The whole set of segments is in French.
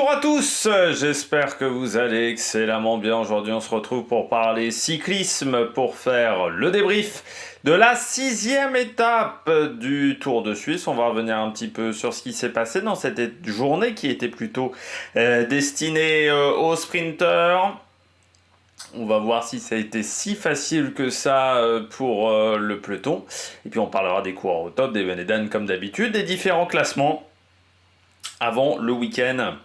Bonjour à tous, j'espère que vous allez excellemment bien. Aujourd'hui on se retrouve pour parler cyclisme, pour faire le débrief de la 6e étape du Tour de Suisse. On va revenir un petit peu sur ce qui s'est passé dans cette journée qui était plutôt destinée aux sprinteurs. On va voir si ça a été si facile que ça pour le peloton. Et puis on parlera des coureurs au top, des Venedan comme d'habitude, des différents classements avant le week-end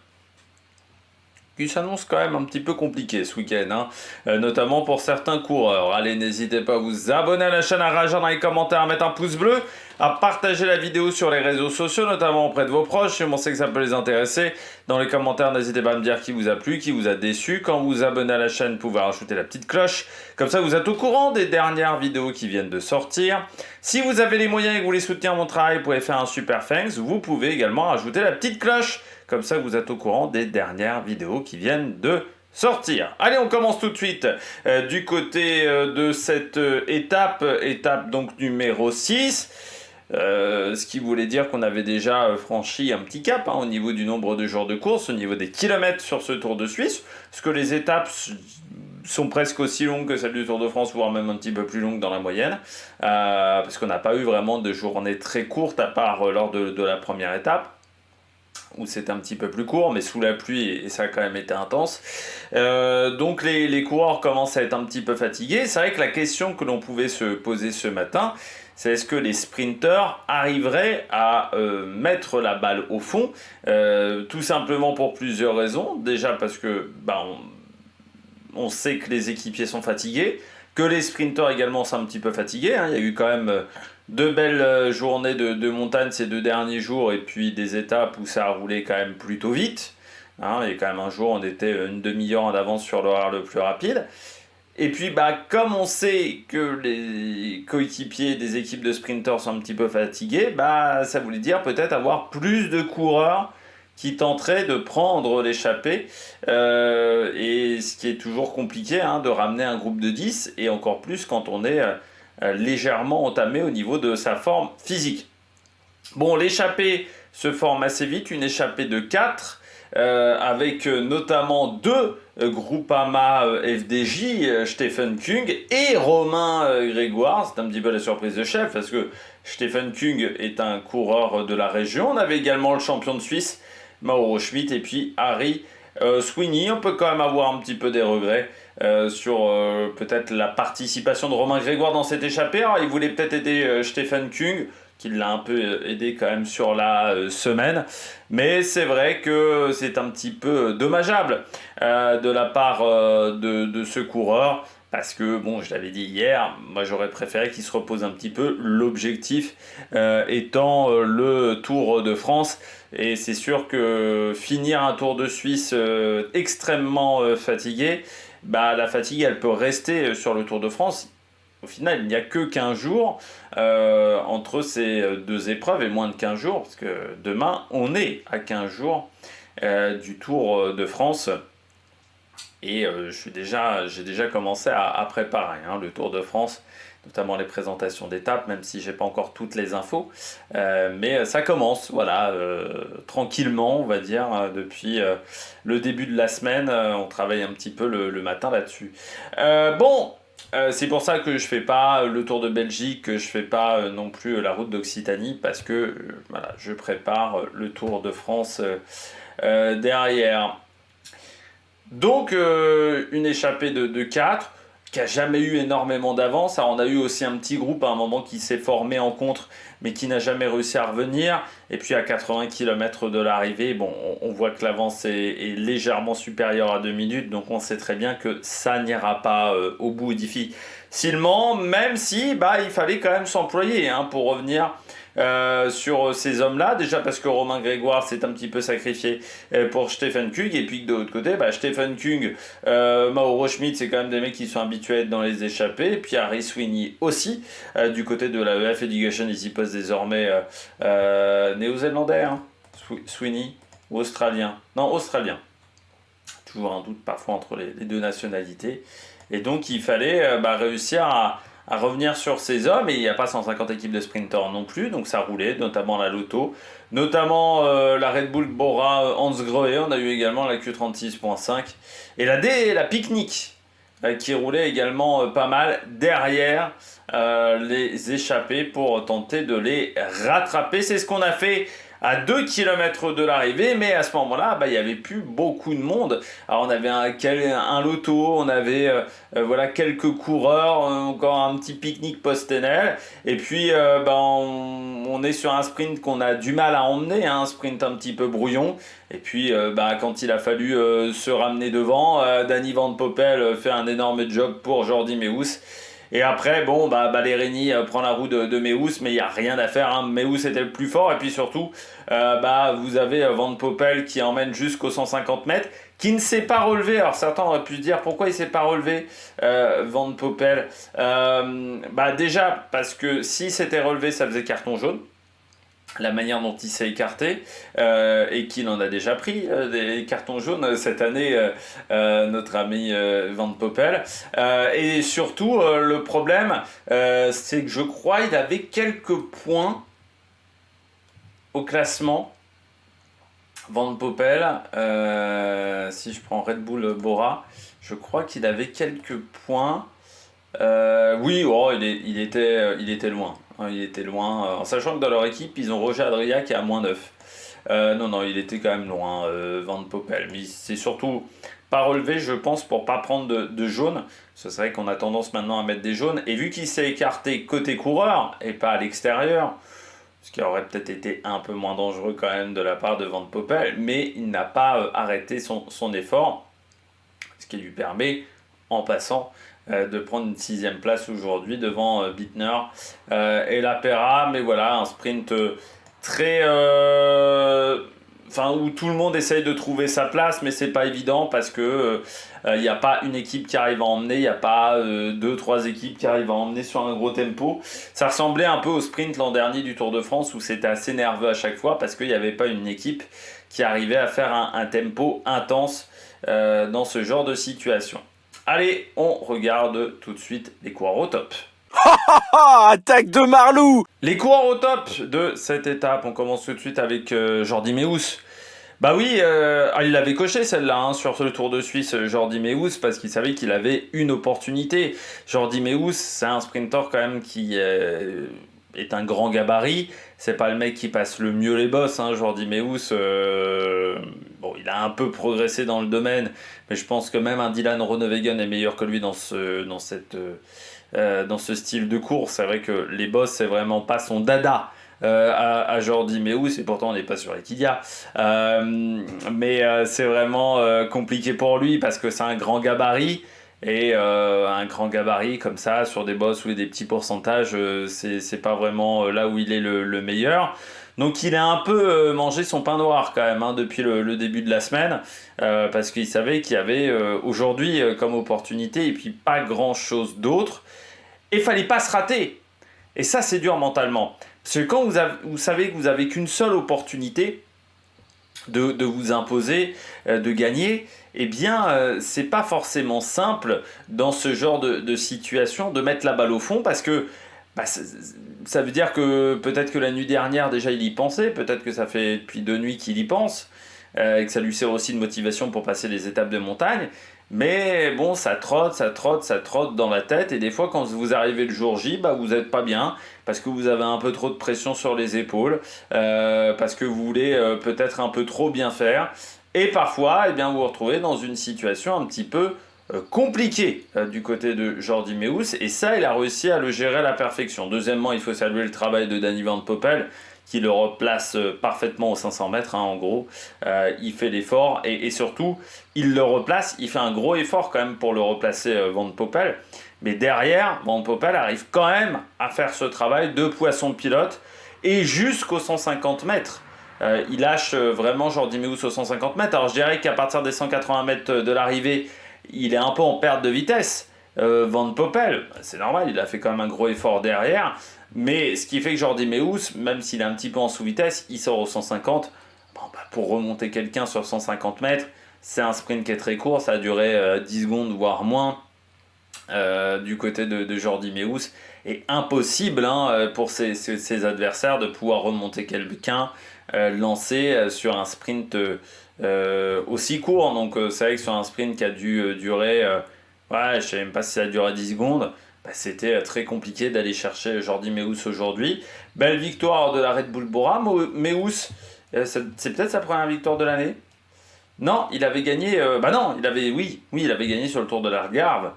qui s'annonce quand même un petit peu compliqué ce week-end, notamment pour certains coureurs. Allez, n'hésitez pas à vous abonner à la chaîne, à réagir dans les commentaires, à mettre un pouce bleu, à partager la vidéo sur les réseaux sociaux, notamment auprès de vos proches, si on sait que ça peut les intéresser. Dans les commentaires, n'hésitez pas à me dire qui vous a plu, qui vous a déçu. Quand vous vous abonnez à la chaîne, vous pouvez rajouter la petite cloche. Comme ça, vous êtes au courant des dernières vidéos qui viennent de sortir. Si vous avez les moyens et que vous voulez soutenir mon travail, vous pouvez faire un super thanks. Vous pouvez également rajouter la petite cloche. Comme ça, vous êtes au courant des dernières vidéos qui viennent de sortir. Allez, on commence tout de suite du côté de cette étape donc numéro 6. Ce qui voulait dire qu'on avait déjà franchi un petit cap au niveau du nombre de jours de course, au niveau des kilomètres sur ce Tour de Suisse, parce que les étapes sont presque aussi longues que celles du Tour de France, voire même un petit peu plus longues dans la moyenne, parce qu'on n'a pas eu vraiment de journée très courte, à part lors de la première étape, où c'était un petit peu plus court, mais sous la pluie, et ça a quand même été intense. Donc les coureurs commencent à être un petit peu fatigués. C'est vrai que la question que l'on pouvait se poser ce matin, c'est est-ce que les sprinteurs arriveraient à mettre la balle au fond, tout simplement pour plusieurs raisons. Déjà parce que on sait que les équipiers sont fatigués, que les sprinteurs également sont un petit peu fatigués. Il y a eu quand même deux belles journées de montagne ces 2 derniers jours, et puis des étapes où ça a roulé quand même plutôt vite. Il y a quand même un jour, on était une demi-heure en avance sur l'horaire le plus rapide. Et puis, comme on sait que les coéquipiers des équipes de sprinteurs sont un petit peu fatigués, ça voulait dire peut-être avoir plus de coureurs qui tenteraient de prendre l'échappée. Et ce qui est toujours compliqué, de ramener un groupe de 10, et encore plus quand on est légèrement entamé au niveau de sa forme physique. Bon, l'échappée se forme assez vite, une échappée de 4, avec notamment 2 Groupama FDJ, Stephen Kung et Romain Grégoire. C'est un petit peu la surprise de chef, parce que Stephen Kung est un coureur de la région. On avait également le champion de Suisse, Mauro Schmidt, et puis Harry Sweeney. On peut quand même avoir un petit peu des regrets sur peut-être la participation de Romain Grégoire dans cette échappée. Alors, il voulait peut-être aider Stephen Kung, qui l'a un peu aidé quand même sur la semaine. Mais c'est vrai que c'est un petit peu dommageable de la part de ce coureur. Parce que, je l'avais dit hier, moi j'aurais préféré qu'il se repose un petit peu. L'objectif étant le Tour de France. Et c'est sûr que finir un Tour de Suisse extrêmement fatigué, la fatigue elle peut rester sur le Tour de France. Au final, il n'y a que 15 jours entre ces 2 épreuves, et moins de 15 jours, parce que demain, on est à 15 jours du Tour de France. Et j'ai déjà commencé à préparer le Tour de France, notamment les présentations d'étapes, même si j'ai pas encore toutes les infos. Mais ça commence, tranquillement, on va dire, depuis le début de la semaine. On travaille un petit peu le matin là-dessus. C'est pour ça que je fais pas le Tour de Belgique, que je fais pas non plus la route d'Occitanie, parce que je prépare le Tour de France derrière. Donc une échappée de 4 qui a jamais eu énormément d'avance. Alors, on a eu aussi un petit groupe à un moment qui s'est formé en contre, mais qui n'a jamais réussi à revenir. Et puis à 80 km de l'arrivée, on voit que l'avance est légèrement supérieure à 2 minutes, donc on sait très bien que ça n'ira pas au bout difficilement, même si il fallait quand même s'employer pour revenir sur ces hommes-là. Déjà parce que Romain Grégoire s'est un petit peu sacrifié pour Stephen Kung, et puis que de l'autre côté, Stephen Kung, Mauro Schmidt, c'est quand même des mecs qui sont habitués à être dans les échappées, et puis Harry Sweeney aussi, du côté de la EF Education, il s'y pose désormais néo-zélandais, Sweeney, ou australien. Non, australien. Toujours un doute parfois entre les 2 nationalités. Et donc il fallait réussir à à revenir sur ses hommes, et il n'y a pas 150 équipes de sprinters non plus, donc ça roulait, notamment la Lotto, notamment la Red Bull Bora Hansgrohe, on a eu également la Q36.5, et la Picnic, qui roulait également pas mal derrière les échappés pour tenter de les rattraper. C'est ce qu'on a fait à 2 km de l'arrivée, mais à ce moment-là, il n'y avait plus beaucoup de monde. Alors on avait un loto, on avait voilà, quelques coureurs, encore un petit pique-nique post-Enel, et puis on est sur un sprint qu'on a du mal à emmener, un sprint un petit peu brouillon, et puis quand il a fallu se ramener devant, Danny Van Poppel fait un énorme job pour Jordi Meeus. Et après, Ballerini prend la roue de Meeus, mais il n'y a rien à faire, hein. Meeus était le plus fort, et puis surtout, vous avez Van Poppel qui emmène jusqu'aux 150 mètres, qui ne s'est pas relevé. Alors certains auraient pu se dire pourquoi il ne s'est pas relevé, Van Poppel. Déjà, parce que s'il s'était relevé, ça faisait carton jaune. La manière dont il s'est écarté et qu'il en a déjà pris des cartons jaunes cette année, notre ami Van Poppel. Et surtout, le problème, c'est que je crois qu'il avait quelques points au classement. Van Poppel, si je prends Red Bull Bora, je crois qu'il avait quelques points. Oui, il était loin. Il était loin, en sachant que dans leur équipe, ils ont Roger Adria qui est à -9. Non, il était quand même loin, Van Poppel. Mais c'est surtout pas relevé, je pense, pour pas prendre de jaune. Ce serait qu'on a tendance maintenant à mettre des jaunes. Et vu qu'il s'est écarté côté coureur et pas à l'extérieur, ce qui aurait peut-être été un peu moins dangereux quand même de la part de Van Poppel, mais il n'a pas arrêté son effort, ce qui lui permet, en passant, de prendre une 6e place aujourd'hui devant Bittner et Lapera. Mais voilà, un sprint très... où tout le monde essaye de trouver sa place, mais c'est pas évident parce que il n'y a pas une équipe qui arrive à emmener, il n'y a pas 2-3 équipes qui arrivent à emmener sur un gros tempo. Ça ressemblait un peu au sprint l'an dernier du Tour de France où c'était assez nerveux à chaque fois parce qu'il n'y avait pas une équipe qui arrivait à faire un tempo intense dans ce genre de situation. Allez, on regarde tout de suite les coureurs au top. Attaque de Marlou! Les coureurs au top de cette étape, on commence tout de suite avec Jordi Meeus. Il l'avait coché celle-là sur le Tour de Suisse, Jordi Meeus, parce qu'il savait qu'il avait une opportunité. Jordi Meeus, c'est un sprinter quand même qui est un grand gabarit. C'est pas le mec qui passe le mieux les bosses, Jordi Meeus. Il a un peu progressé dans le domaine, mais je pense que même un Dylan Groenewegen est meilleur que lui dans ce style de course. C'est vrai que les bosses, c'est vraiment pas son dada. À Jordi Meeus, et pourtant on n'est pas sur Equidia, mais c'est vraiment compliqué pour lui parce que c'est un grand gabarit, et un grand gabarit comme ça sur des bosses ou des petits pourcentages, c'est pas vraiment là où il est le meilleur. Donc il a un peu mangé son pain noir quand même depuis le début de la semaine, parce qu'il savait qu'il y avait aujourd'hui comme opportunité et puis pas grand chose d'autre, et il fallait pas se rater. Et ça, c'est dur mentalement. Parce que quand vous savez que vous n'avez qu'une seule opportunité de vous imposer, de gagner, c'est pas forcément simple dans ce genre de situation de mettre la balle au fond, parce que ça veut dire que peut-être que la nuit dernière déjà il y pensait, peut-être que ça fait depuis 2 nuits qu'il y pense, et que ça lui sert aussi de motivation pour passer les étapes de montagne. Mais bon, ça trotte dans la tête, et des fois quand vous arrivez le jour J, vous n'êtes pas bien, parce que vous avez un peu trop de pression sur les épaules, parce que vous voulez peut-être un peu trop bien faire, et parfois vous vous retrouvez dans une situation un petit peu compliquée du côté de Jordi Meeus, et ça il a réussi à le gérer à la perfection. Deuxièmement, il faut saluer le travail de Danny Van Poppel, qui le replace parfaitement aux 500 mètres, en gros. Il fait l'effort, et surtout, il le replace, il fait un gros effort quand même pour le replacer, Van Poppel. Mais derrière, Van Poppel arrive quand même à faire ce travail de poisson pilote, et jusqu'aux 150 mètres. Il lâche vraiment Jordi Meeus aux 150 mètres. Alors je dirais qu'à partir des 180 mètres de l'arrivée, il est un peu en perte de vitesse. Van Poppel, c'est normal, il a fait quand même un gros effort derrière. Mais ce qui fait que Jordi Meeus, même s'il est un petit peu en sous-vitesse, il sort aux 150. Pour remonter quelqu'un sur 150 mètres, c'est un sprint qui est très court, ça a duré 10 secondes, voire moins. du côté de Jordi Meeus. Et impossible pour ses adversaires de pouvoir remonter quelqu'un lancé sur un sprint aussi court. Donc c'est vrai que sur un sprint qui a dû durer, ouais, je ne sais même pas si ça a duré 10 secondes, bah, c'était très compliqué d'aller chercher Jordi Meeus aujourd'hui. Belle victoire de la Red Bull Bora. Meeus, c'est peut-être sa première victoire de l'année. Non, il avait gagné. Non, il avait gagné sur le Tour de l'Algarve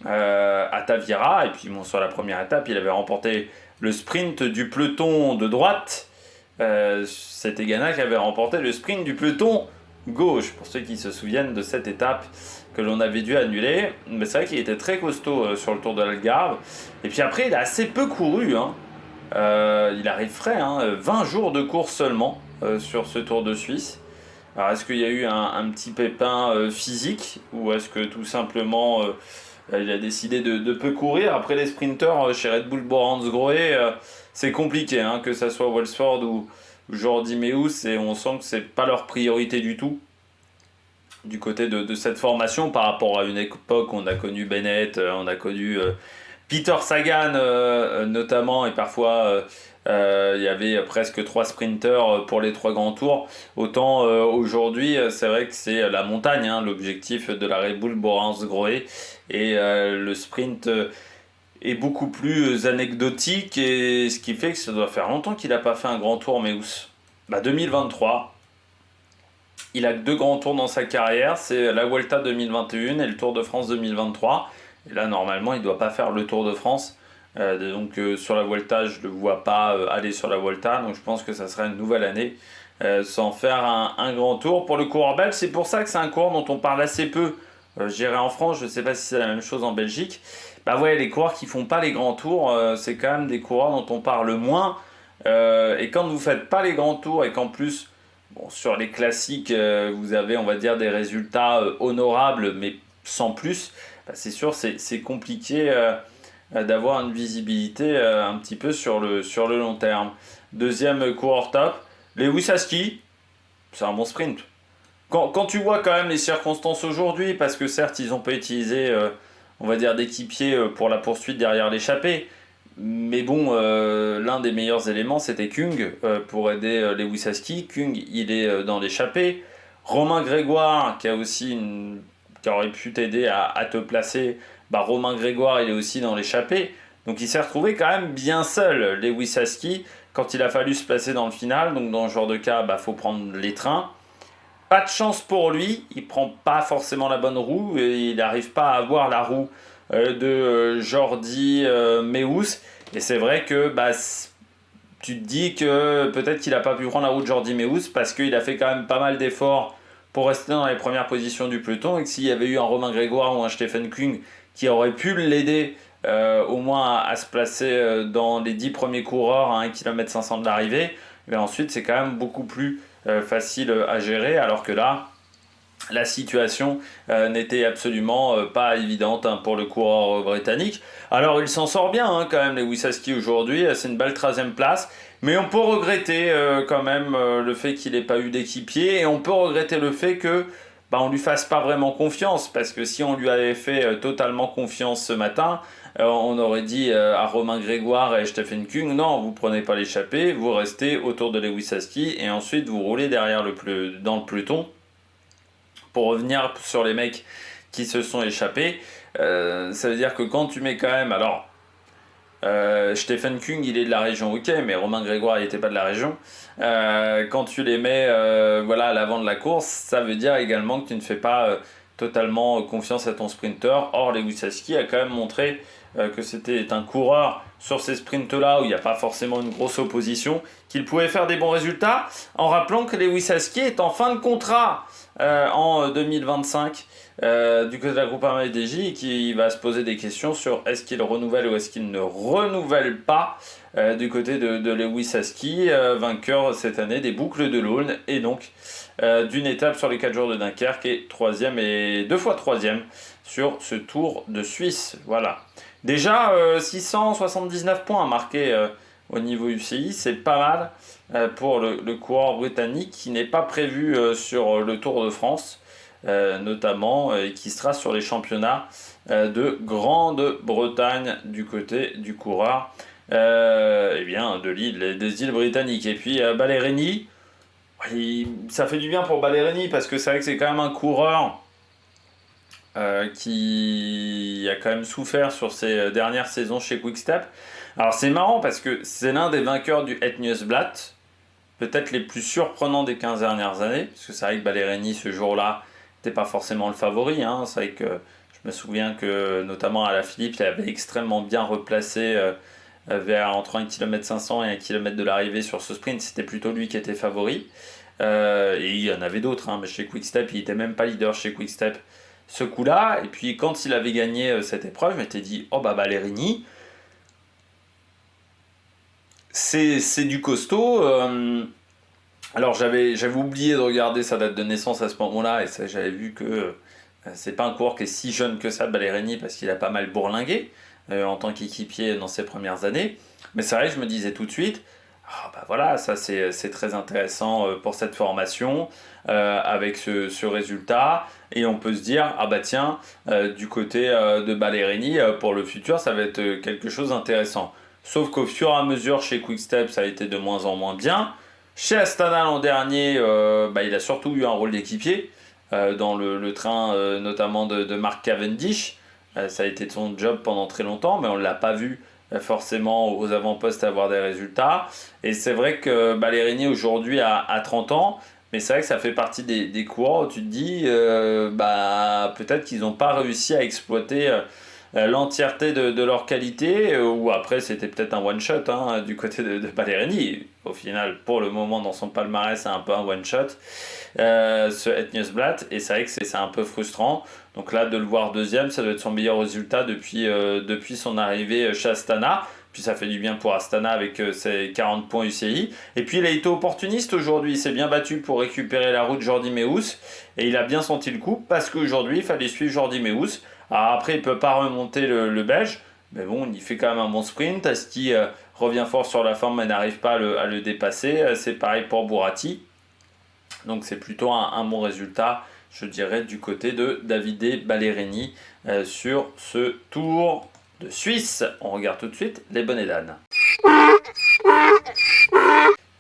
à Tavira. Et puis bon, sur la première étape, il avait remporté le sprint du peloton de droite. C'était Ghana qui avait remporté le sprint du peloton gauche. Pour ceux qui se souviennent de cette étape que l'on avait dû annuler. Mais c'est vrai qu'il était très costaud sur le Tour de l'Algarve. Et puis après, il a assez peu couru. Il arrive frais, 20 jours de course seulement sur ce Tour de Suisse. Alors est-ce qu'il y a eu un petit pépin physique ou est-ce que tout simplement il a décidé de peu courir? Après les sprinters chez Red Bull Bora-Hansgrohe, c'est compliqué, que ça soit Welsford ou Jordi Meeus, et on sent que c'est pas leur priorité du tout du côté de cette formation par rapport à une époque où on a connu Bennett, on a connu Peter Sagan notamment, et parfois il y avait presque 3 sprinters pour les 3 grands tours. Autant aujourd'hui, c'est vrai que c'est la montagne, l'objectif de la Red Bull Bora-Hansgrohe, et le sprint est beaucoup plus anecdotique, et ce qui fait que ça doit faire longtemps qu'il n'a pas fait un grand tour, Meeus. 2023. Il a que 2 grands tours dans sa carrière, c'est la Vuelta 2021 et le Tour de France 2023. Et là, normalement, il ne doit pas faire le Tour de France. Donc sur la Vuelta, je ne le vois pas aller sur la Vuelta. Donc je pense que ça sera une nouvelle année sans faire un grand tour. Pour le coureur belge, c'est pour ça que c'est un coureur dont on parle assez peu. Je dirais en France, je ne sais pas si c'est la même chose en Belgique. Les coureurs qui ne font pas les grands tours, c'est quand même des coureurs dont on parle moins. Et quand vous ne faites pas les grands tours et qu'en plus... Bon, sur les classiques, vous avez, on va dire, des résultats honorables, mais sans plus. C'est sûr, c'est compliqué d'avoir une visibilité un petit peu sur le long terme. Deuxième coureur top, Lewis Hauski, c'est un bon sprint. Quand tu vois quand même les circonstances aujourd'hui, parce que certes, ils n'ont pas utilisé, on va dire, d'équipier pour la poursuite derrière l'échappée. Mais bon, l'un des meilleurs éléments, c'était Kung pour aider Lewis Hauski. Kung, il est dans l'échappée. Romain Grégoire, qui aurait pu t'aider à te placer. Romain Grégoire, il est aussi dans l'échappée. Donc il s'est retrouvé quand même bien seul, Lewis Hauski, quand il a fallu se placer dans le final. Donc dans ce genre de cas, faut prendre les trains. Pas de chance pour lui, il prend pas forcément la bonne roue, et il n'arrive pas à avoir la roue de Jordi Meeus. Et c'est vrai que tu te dis que peut-être qu'il n'a pas pu prendre la roue de Jordi Meeus parce qu'il a fait quand même pas mal d'efforts pour rester dans les premières positions du peloton, et que s'il y avait eu un Romain Grégoire ou un Stefan Kung qui aurait pu l'aider au moins à se placer dans les 10 premiers coureurs à 1 km 500 de l'arrivée, mais ensuite c'est quand même beaucoup plus facile à gérer, alors que là la situation n'était absolument pas évidente pour le coureur britannique. Alors il s'en sort bien quand même, Lewis Hauski aujourd'hui, c'est une belle 13e place, mais on peut regretter quand même le fait qu'il n'ait pas eu d'équipier, et on peut regretter le fait que on lui fasse pas vraiment confiance, parce que si on lui avait fait totalement confiance ce matin, on aurait dit à Romain Grégoire et Stefan Kung, non, vous prenez pas l'échappée, vous restez autour de Lewis Hauski, et ensuite vous roulez derrière dans le peloton, pour revenir sur les mecs qui se sont échappés. Ça veut dire que quand tu mets quand même... Alors, Stefan Kung, il est de la région, ok, mais Romain Grégoire, il n'était pas de la région. Quand tu les mets à l'avant de la course, ça veut dire également que tu ne fais pas totalement confiance à ton sprinter. Or, Lewis Hauski a quand même montré que c'était un coureur sur ces sprints-là où il n'y a pas forcément une grosse opposition, qu'il pouvait faire des bons résultats, en rappelant que Lewis Hauski est en fin de contrat en 2025 du côté de la Groupama FDJ, et qui va se poser des questions sur est-ce qu'il renouvelle ou est-ce qu'il ne renouvelle pas du côté de Lewis Hauski, vainqueur cette année des boucles de l'Aulne, et donc d'une étape sur les 4 jours de Dunkerque, et 3e et 2 fois 3e sur ce Tour de Suisse. Voilà. Déjà 679 points marqués au niveau UCI, c'est pas mal pour le coureur britannique, qui n'est pas prévu sur le Tour de France. notamment, et qui sera sur les championnats de Grande-Bretagne du côté du coureur des îles britanniques. Et puis Ballerini, ça fait du bien pour Ballerini parce que c'est vrai que c'est quand même un coureur qui a quand même souffert sur ses dernières saisons chez Quick-Step. Alors c'est marrant parce que c'est l'un des vainqueurs du Het Nieuwsblad, peut-être les plus surprenants des 15 dernières années, parce que c'est vrai que Ballerini ce jour-là n'était pas forcément le favori. C'est vrai que je me souviens que notamment à la Philippe, il avait extrêmement bien replacé entre 1 km 500 et 1 km de l'arrivée sur ce sprint. C'était plutôt lui qui était favori. Et il y en avait d'autres, mais chez Quick-Step, il n'était même pas leader chez Quick-Step ce coup-là. Et puis quand il avait gagné cette épreuve, je m'étais dit, oh bah Ballerini, c'est du costaud. Alors j'avais oublié de regarder sa date de naissance à ce moment-là, et j'avais vu que c'est pas un coureur qui est si jeune que ça, Ballerini, parce qu'il a pas mal bourlingué en tant qu'équipier dans ses premières années. Mais c'est vrai que je me disais tout de suite, bah voilà, ça c'est très intéressant pour cette formation, avec ce résultat, et on peut se dire, ah bah tiens, du côté de Ballerini, pour le futur, ça va être quelque chose d'intéressant. Sauf qu'au fur et à mesure, chez Quick-Step, ça a été de moins en moins bien. Chez Astana l'an dernier, il a surtout eu un rôle d'équipier dans le train notamment de Mark Cavendish. Ça a été son job pendant très longtemps, mais on ne l'a pas vu forcément aux avant-postes avoir des résultats. Et c'est vrai que Ballerini aujourd'hui a 30 ans, mais c'est vrai que ça fait partie des coureurs où tu te dis peut-être qu'ils n'ont pas réussi à exploiter l'entièreté de leur qualité, ou après c'était peut-être un one-shot du côté de Ballerini. Au final, pour le moment, dans son palmarès, c'est un peu un one-shot, ce Het Nieuwsblad, et c'est vrai que c'est un peu frustrant. Donc là, de le voir deuxième, ça doit être son meilleur résultat depuis son arrivée chez Astana. Puis ça fait du bien pour Astana avec ses 40 points UCI. Et puis il a été opportuniste aujourd'hui, il s'est bien battu pour récupérer la route Jordi Meeus, et il a bien senti le coup, parce qu'aujourd'hui, il fallait suivre Jordi Meeus. Alors après, il ne peut pas remonter le Belge, mais bon, il fait quand même un bon sprint. Asti revient fort sur la forme, mais n'arrive pas à le dépasser. C'est pareil pour Bourati. Donc c'est plutôt un bon résultat, je dirais, du côté de Davide Ballerini sur ce Tour de Suisse. On regarde tout de suite les bonnets d'âne.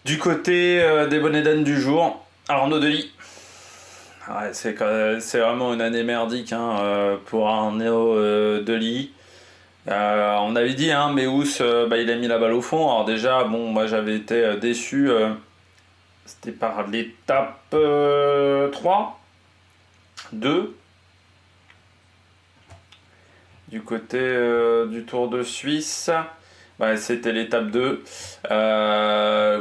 Du côté des bonnets d'âne du jour, Arnaud Delis. Ouais, c'est vraiment une année merdique pour Arnaud Delis. On avait dit, Meeus, il a mis la balle au fond. Alors déjà, moi j'avais été déçu. C'était par l'étape 3, 2, du côté du Tour de Suisse. C'était l'étape 2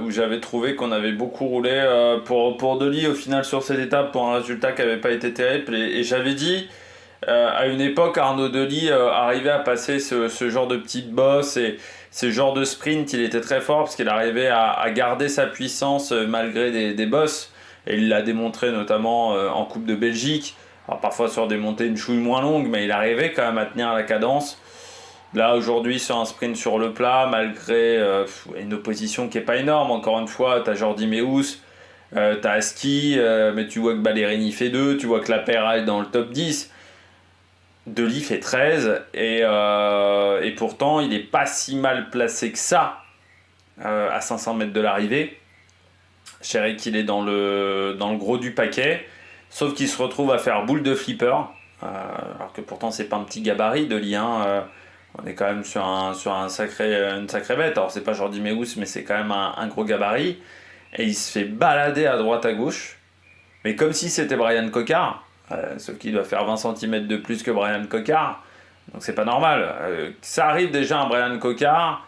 où j'avais trouvé qu'on avait beaucoup roulé pour Delis au final sur cette étape pour un résultat qui n'avait pas été terrible, et j'avais dit à une époque Arnaud Delis arrivait à passer ce genre de petites bosses et ce genre de sprint, il était très fort parce qu'il arrivait à garder sa puissance malgré des bosses, et il l'a démontré notamment en Coupe de Belgique. Alors parfois sur des montées une chouille moins longue, mais il arrivait quand même à tenir la cadence. Là aujourd'hui sur un sprint sur le plat, malgré une opposition qui n'est pas énorme, encore une fois, tu as Jordi Meeus, tu as Aski, mais tu vois que Ballerini fait 2, tu vois que la paire est dans le top 10. Delis fait 13, et pourtant il n'est pas si mal placé que ça à 500 mètres de l'arrivée. Je dirais qu'il est dans le gros du paquet, sauf qu'il se retrouve à faire boule de flipper, alors que pourtant c'est pas un petit gabarit Delis. On est quand même sur une sacrée bête. Alors c'est pas Jordi Meeus, mais c'est quand même un gros gabarit. Et il se fait balader à droite à gauche, mais comme si c'était Brian Cocard, sauf qu'il doit faire 20 cm de plus que Brian Cocard. Donc c'est pas normal. Ça arrive déjà un Brian Cocard,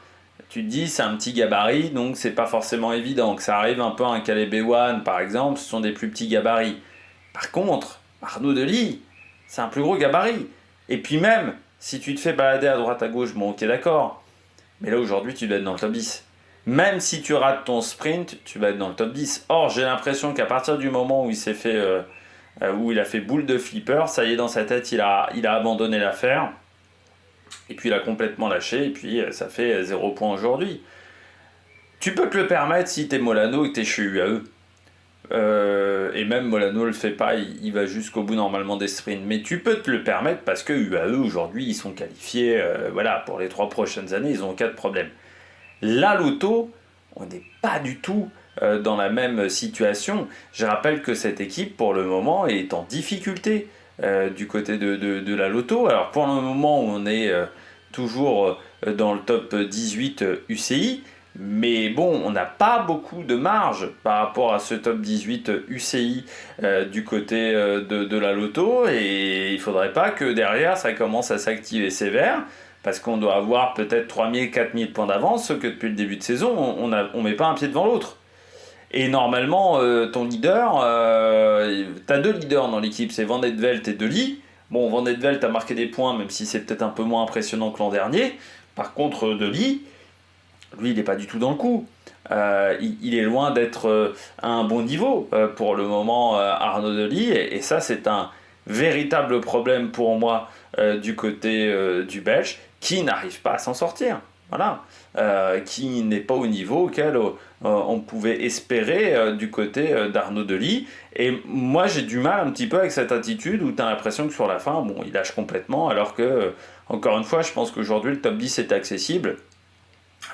tu te dis c'est un petit gabarit, donc c'est pas forcément évident. Que ça arrive un peu à un Caleb Ewan par exemple, ce sont des plus petits gabarits. Par contre, Arnaud Delis, c'est un plus gros gabarit. Et puis même, si tu te fais balader à droite à gauche, bon ok d'accord, mais là aujourd'hui tu dois être dans le top 10. Même si tu rates ton sprint, tu vas être dans le top 10. Or j'ai l'impression qu'à partir du moment où il a fait boule de flipper, ça y est, dans sa tête il a abandonné l'affaire, et puis il a complètement lâché, et puis ça fait 0 point aujourd'hui. Tu peux te le permettre si t'es Molano et que t'es chez UAE. Et même Molano le fait pas, il va jusqu'au bout normalement des sprints. Mais tu peux te le permettre parce que UAE aujourd'hui ils sont qualifiés, voilà, pour les 3 prochaines années, ils ont aucun problème. La Lotto, on n'est pas du tout dans la même situation. Je rappelle que cette équipe, pour le moment, est en difficulté du côté de la Lotto. Alors pour le moment, on est toujours dans le top 18 UCI. Mais bon, on n'a pas beaucoup de marge par rapport à ce top 18 UCI du côté de la Lotto. Et il ne faudrait pas que derrière, ça commence à s'activer sévère. Parce qu'on doit avoir peut-être 3000, 4000 points d'avance, que depuis le début de saison, on ne met pas un pied devant l'autre. Et normalement, ton leader, tu as 2 leaders dans l'équipe, c'est Van Etvelt et De Ligt. Bon, Van Etvelt a marqué des points, même si c'est peut-être un peu moins impressionnant que l'an dernier. Par contre, De Ligt, lui, il n'est pas du tout dans le coup. Il est loin d'être à un bon niveau pour le moment, Arnaud De Ligt. Et ça, c'est un véritable problème pour moi du côté du Belge, qui n'arrive pas à s'en sortir. Voilà. Qui n'est pas au niveau auquel on pouvait espérer du côté d'Arnaud De Ligt. Et moi, j'ai du mal un petit peu avec cette attitude où tu as l'impression que sur la fin, bon, il lâche complètement, alors que, encore une fois, je pense qu'aujourd'hui, le top 10 est accessible.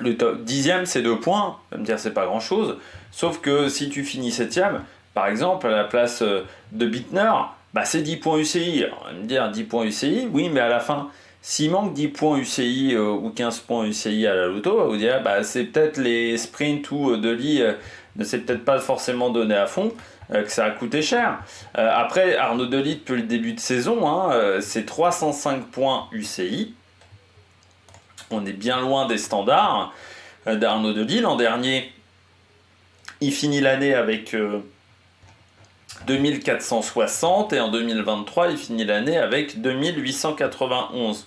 Le top 10e, c'est 2 points. Tu vas me dire, c'est pas grand-chose. Sauf que si tu finis 7e, par exemple, à la place de Bittner, bah, c'est 10 points UCI. Alors, on va me dire 10 points UCI, oui, mais à la fin, s'il manque 10 points UCI ou 15 points UCI à la Lotto, on va vous dire, bah, c'est peut-être les sprints où De Ligt ne s'est peut-être pas forcément donné à fond, que ça a coûté cher. Après, Arnaud De Ligt, depuis le début de saison, c'est 305 points UCI. On est bien loin des standards d'Arnaud De Ligt. L'an dernier, il finit l'année avec 2460 et en 2023, il finit l'année avec 2891.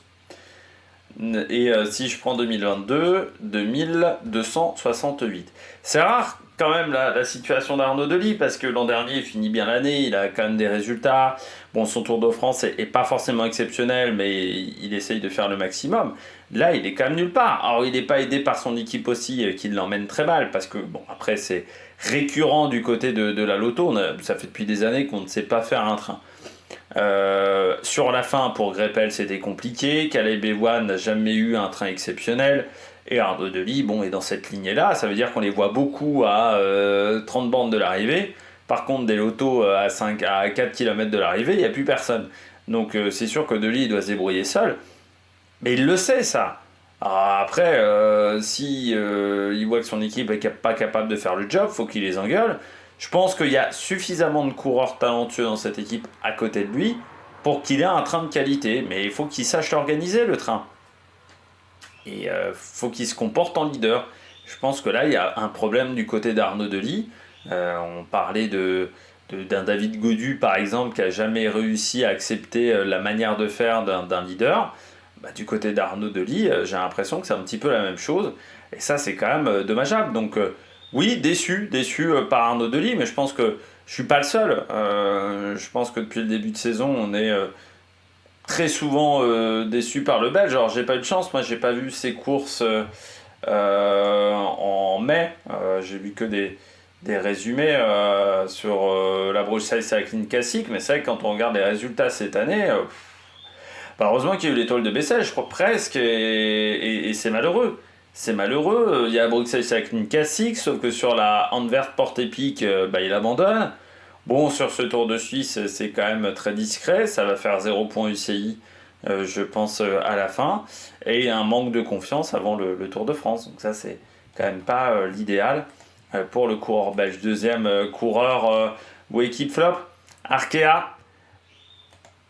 Et si je prends 2022, 2268. C'est rare quand même la situation d'Arnaud De Ligt parce que l'an dernier il finit bien l'année, il a quand même des résultats. Bon, son Tour de France est pas forcément exceptionnel, mais il essaye de faire le maximum. Là, il est quand même nulle part. Alors, il n'est pas aidé par son équipe aussi qui l'emmène très mal parce que, bon, après, c'est récurrent du côté de la Lotto. Ça fait depuis des années qu'on ne sait pas faire un train. Sur la fin, pour Greipel, c'était compliqué. Caleb Ewan n'a jamais eu un train exceptionnel. Et Arnaud De Ligt, bon, est dans cette lignée-là. Ça veut dire qu'on les voit beaucoup à 30 bandes de l'arrivée. Par contre, des lotos à 4 km de l'arrivée, il n'y a plus personne. Donc, c'est sûr que De Ligt doit se débrouiller seul. Mais il le sait, ça. Alors après, si il voit que son équipe n'est pas capable de faire le job, faut qu'il les engueule. Je pense qu'il y a suffisamment de coureurs talentueux dans cette équipe à côté de lui pour qu'il ait un train de qualité. Mais il faut qu'il sache l'organiser, le train. Et faut qu'il se comporte en leader. Je pense que là, il y a un problème du côté d'Arnaud De Ligt. On parlait d'un David Gaudu, par exemple, qui n'a jamais réussi à accepter la manière de faire d'un leader. Bah, du côté d'Arnaud De Ligt, j'ai l'impression que c'est un petit peu la même chose. Et ça, c'est quand même dommageable. Donc, oui, déçu par Arnaud De Ligt, mais je pense que je suis pas le seul. Je pense que depuis le début de saison, on est très souvent déçu par le Belge. Alors, j'ai pas eu de chance. Moi, j'ai pas vu ses courses en mai. J'ai vu que des résumés sur la Bruxelles Cycling Classic. Mais c'est vrai que quand on regarde les résultats cette année... Bah, heureusement qu'il y a eu l'étoile de Bessèges, je crois presque, et c'est malheureux. C'est malheureux, il y a Bruxelles Cycling Classic, sauf que sur la Anvers Porte Épique, il abandonne. Bon, sur ce Tour de Suisse, c'est quand même très discret, ça va faire 0 point UCI, je pense, à la fin. Et un manque de confiance avant le Tour de France. Donc ça, c'est quand même pas l'idéal pour le coureur belge. Deuxième coureur ou équipe flop, Arkea.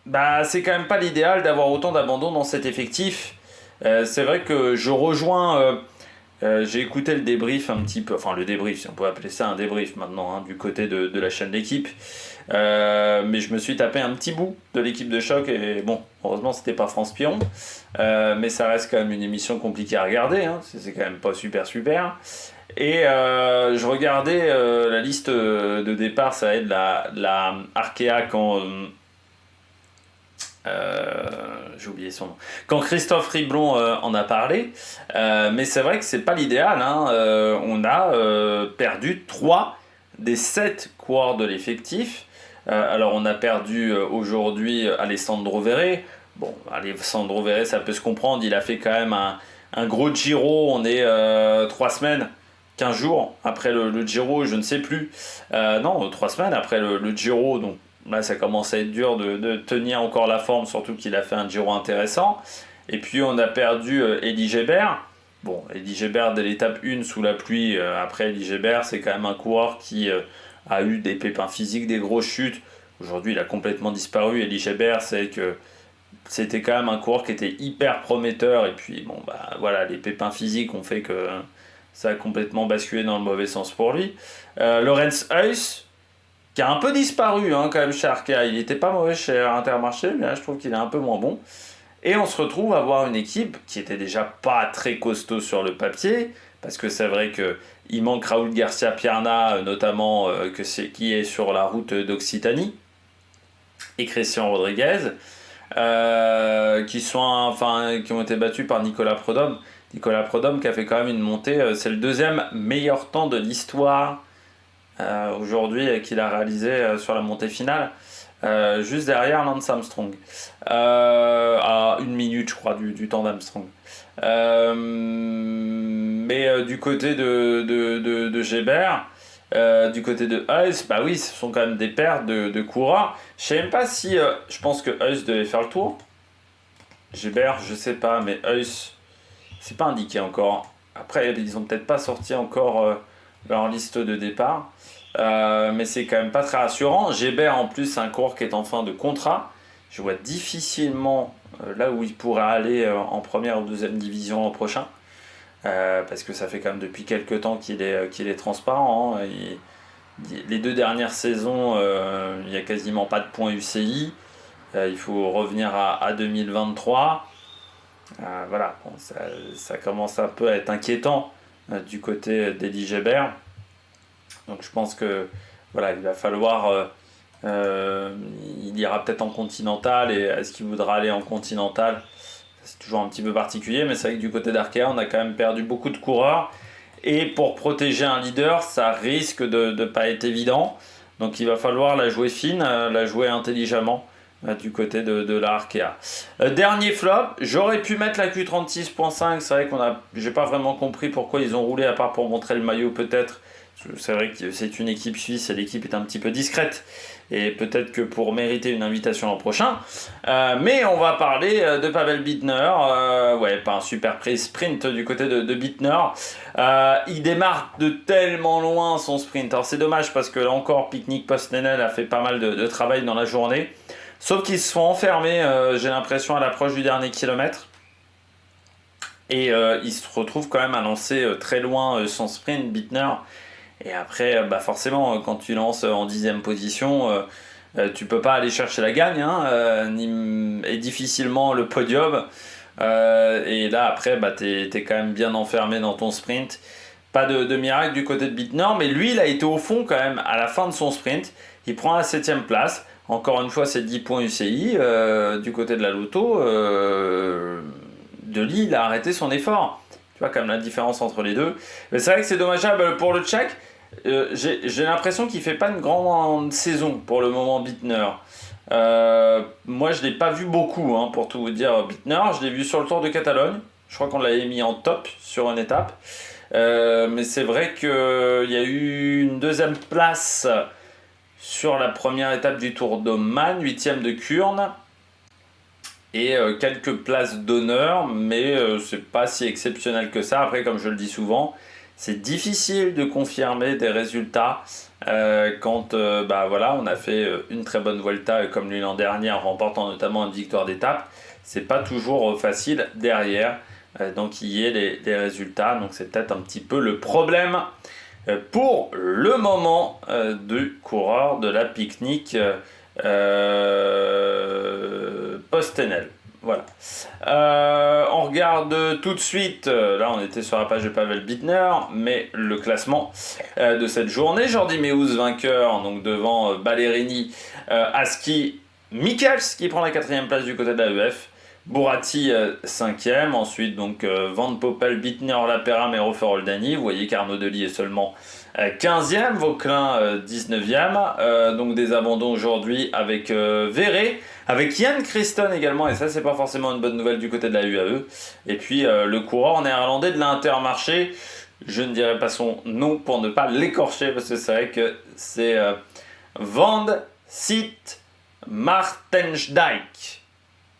Bah, c'est quand même pas l'idéal d'avoir autant d'abandon dans cet effectif. C'est vrai que je rejoins. J'ai écouté le débrief un petit peu. Enfin, le débrief, si on peut appeler ça un débrief maintenant, du côté de la chaîne d'équipe. Mais je me suis tapé un petit bout de l'équipe de choc. Et bon, heureusement, c'était pas France Pion. Mais ça reste quand même une émission compliquée à regarder. C'est quand même pas super. Et je regardais la liste de départ. Ça va être la Arkea quand. J'ai oublié son nom. Quand Christophe Riblon en a parlé, mais c'est vrai que c'est pas l'idéal. On a perdu 3 des 7 coureurs de l'effectif. Alors on a perdu aujourd'hui Alessandro Verret. Bon, Alessandro Verret, ça peut se comprendre, il a fait quand même un gros Giro, on est 3 semaines, 15 jours après le Giro, je ne sais plus. Non, 3 semaines après le Giro, donc là ça commence à être dur de tenir encore la forme, surtout qu'il a fait un Giro intéressant. Et puis on a perdu Elie Gebert. Bon, Elie Gebert dès l'étape 1 sous la pluie, après Elie Gebert c'est quand même un coureur qui a eu des pépins physiques, des grosses chutes. Aujourd'hui il a complètement disparu. Elie Gebert, c'est que c'était quand même un coureur qui était hyper prometteur, et puis bon bah voilà, les pépins physiques ont fait que ça a complètement basculé dans le mauvais sens pour lui. Lorenz Huys, qui a un peu disparu quand même chez Arkea, il n'était pas mauvais chez Intermarché, mais là je trouve qu'il est un peu moins bon. Et on se retrouve à avoir une équipe qui était déjà pas très costaud sur le papier, parce que c'est vrai qu'il manque Raúl Garcia Pierna, notamment qui est sur la route d'Occitanie, et Christian Rodriguez. Qui ont été battus par Nicolas Prudhomme. Nicolas Prudhomme qui a fait quand même une montée, c'est le deuxième meilleur temps de l'histoire aujourd'hui qu'il a réalisé sur la montée finale, juste derrière Lance Armstrong, à 1 minute je crois du temps d'Armstrong. Mais du côté de Gébert, du côté de Huys, bah oui, ce sont quand même des paires de coureurs. Je sais même pas si. Je pense que Huys devait faire le tour. Gébert, je sais pas, mais Huys, c'est pas indiqué encore. Après, ils ont peut-être pas sorti encore leur liste de départ. Mais c'est quand même pas très rassurant. Gébert, en plus, c'est un coureur qui est en fin de contrat. Je vois difficilement là où il pourrait aller en première ou deuxième division l'an prochain. Parce que ça fait quand même depuis quelques temps qu'il est transparent. Les 2 dernières saisons, il n'y a quasiment pas de points UCI. Il faut revenir à 2023. Voilà, bon, ça commence un peu à être inquiétant du côté d'Elie Gebert. Donc je pense que voilà, il va falloir. Il ira peut-être en continental, et est-ce qu'il voudra aller en continental? C'est toujours un petit peu particulier, mais c'est vrai que du côté d'Arkea, on a quand même perdu beaucoup de coureurs. Et pour protéger un leader, ça risque de ne pas être évident. Donc il va falloir la jouer fine, la jouer intelligemment du côté de la Arkea. Dernier flop, j'aurais pu mettre la Q36.5. C'est vrai j'ai pas vraiment compris pourquoi ils ont roulé, à part pour montrer le maillot peut-être. C'est vrai que c'est une équipe suisse et l'équipe est un petit peu discrète. Et peut-être que pour mériter une invitation l'an prochain. Mais on va parler de Pavel Bittner. Pas un super sprint du côté de Bittner. Il démarre de tellement loin son sprint. Alors c'est dommage parce que là encore, Picnic Postnenel a fait pas mal de travail dans la journée. Sauf qu'ils se sont enfermés, j'ai l'impression, à l'approche du dernier kilomètre. Et il se retrouve quand même à lancer très loin son sprint, Bittner. Et après, forcément, quand tu lances en 10e position, tu peux pas aller chercher la gagne, et difficilement le podium. Et là, après, t'es quand même bien enfermé dans ton sprint. Pas de miracle du côté de Bittner, mais lui, il a été au fond quand même à la fin de son sprint. Il prend la 7e place. Encore une fois, c'est 10 points UCI. Du côté de la Lotto, Dely, il a arrêté son effort. Tu vois quand même la différence entre les deux. Mais c'est vrai que c'est dommageable pour le Tchèque. J'ai l'impression qu'il fait pas une grande saison pour le moment, Bittner. Moi je l'ai pas vu beaucoup, pour tout vous dire. Bittner, je l'ai vu sur le Tour de Catalogne. Je crois qu'on l'avait mis en top sur une étape. Mais c'est vrai qu'il y a eu une 2e place sur la première étape du Tour d'Oman, 8e de Kurne. Et quelques places d'honneur, mais c'est pas si exceptionnel que ça. Après, comme je le dis souvent, c'est difficile de confirmer des résultats quand on a fait une très bonne Vuelta comme lui l'an dernier, en remportant notamment une victoire d'étape. C'est pas toujours facile derrière donc il y ait les résultats. Donc c'est peut-être un petit peu le problème pour le moment du coureur de la Picnic Postnel. Voilà. On regarde tout de suite, là on était sur la page de Pavel Bittner, mais le classement de cette journée. Jordi Meeus vainqueur, donc devant Ballerini, Aski, Michels qui prend la 4e place du côté de l'AEF, Bourati 5e, ensuite donc Van Poppel, Bittner, Lapera, Merofer, Oldani. Vous voyez qu'Arnaud Delis est seulement 15e, Vauquelin 19e, donc des abandons aujourd'hui avec Verret, avec Jan Christen également, et ça c'est pas forcément une bonne nouvelle du côté de la UAE, et puis le coureur néerlandais de l'Intermarché, je ne dirais pas son nom pour ne pas l'écorcher, parce que c'est vrai que c'est Van Siet Martensdijk.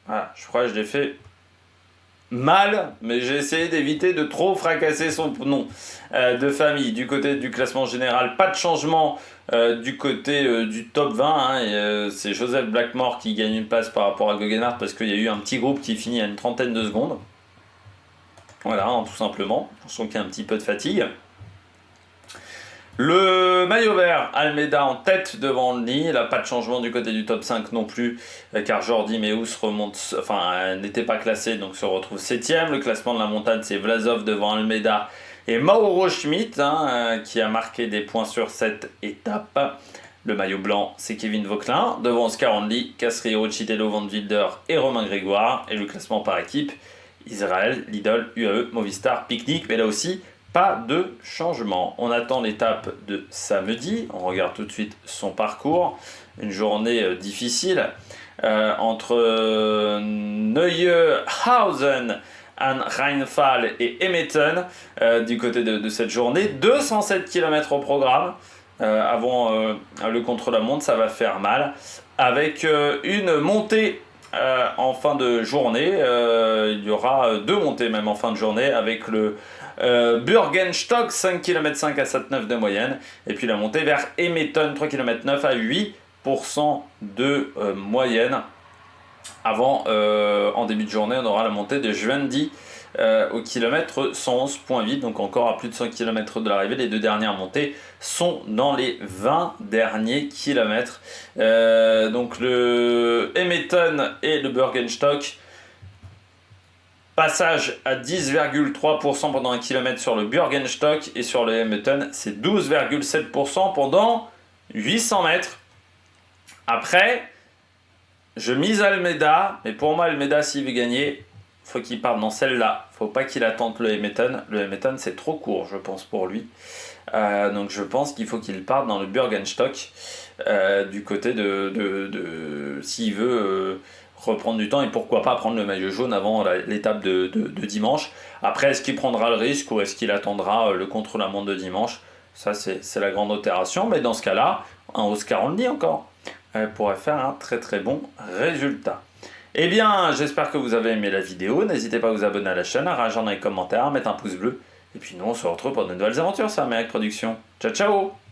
Voilà, je crois que je l'ai fait mal, mais j'ai essayé d'éviter de trop fracasser son nom de famille. Du côté du classement général, pas de changement du côté du top 20. Hein, c'est Joseph Blackmore qui gagne une place par rapport à Geoghegan parce qu'il y a eu un petit groupe qui finit à une trentaine de secondes. Voilà, hein, tout simplement. Je sens qu'il y a un petit peu de fatigue. Le maillot vert, Almeida en tête devant Olni. Il n'a pas de changement du côté du top 5 non plus, car Jordi Meus n'était pas classé, donc se retrouve 7ème. Le classement de la montagne, c'est Vlasov devant Almeida et Mauro Schmidt, qui a marqué des points sur cette étape. Le maillot blanc, c'est Kevin Vauquelin, devant Oscar Only, Castrillo, Chitello, Van Wilder et Romain Grégoire. Et le classement par équipe, Israël, Lidl, UAE, Movistar, Picnic, mais là aussi, pas de changement. On attend l'étape de samedi. On regarde tout de suite son parcours. Une journée difficile entre Neuhausen, Rheinfall et Emetten du côté de cette journée. 207 km au programme. Avant le contre-la-montre, ça va faire mal. Avec une montée en fin de journée. Il y aura 2 montées même en fin de journée avec le Burgenstock, 5 km 5 à 7,9 de moyenne. Et puis la montée vers Emetten, 3 km 9 à 8% de moyenne. Avant, en début de journée, on aura la montée de Juandi au kilomètre 111,8. Donc encore à plus de 100 km de l'arrivée. Les 2 dernières montées sont dans les 20 derniers kilomètres. Donc le Emetten et le Burgenstock. Passage à 10,3% pendant 1 km sur le Burgenstock et sur le Emetten, c'est 12,7% pendant 800 mètres. Après, je mise Almeida, mais pour moi, Almeida, s'il veut gagner, il faut qu'il parte dans celle-là. Il ne faut pas qu'il attende le Emetten. Le Emetten, c'est trop court, je pense, pour lui. Donc je pense qu'il faut qu'il parte dans le Burgenstock du côté s'il veut reprendre du temps et pourquoi pas prendre le maillot jaune avant l'étape de dimanche. Après, est-ce qu'il prendra le risque ou est-ce qu'il attendra le contre-la-montre de dimanche? Ça, c'est la grande opération. Mais dans ce cas-là, un Oscar Only encore pourrait faire un très très bon résultat. Eh bien, j'espère que vous avez aimé la vidéo. N'hésitez pas à vous abonner à la chaîne, à réagir dans les commentaires, à mettre un pouce bleu. Et puis nous, on se retrouve pour de nouvelles aventures sur Amérique Production. Ciao, ciao!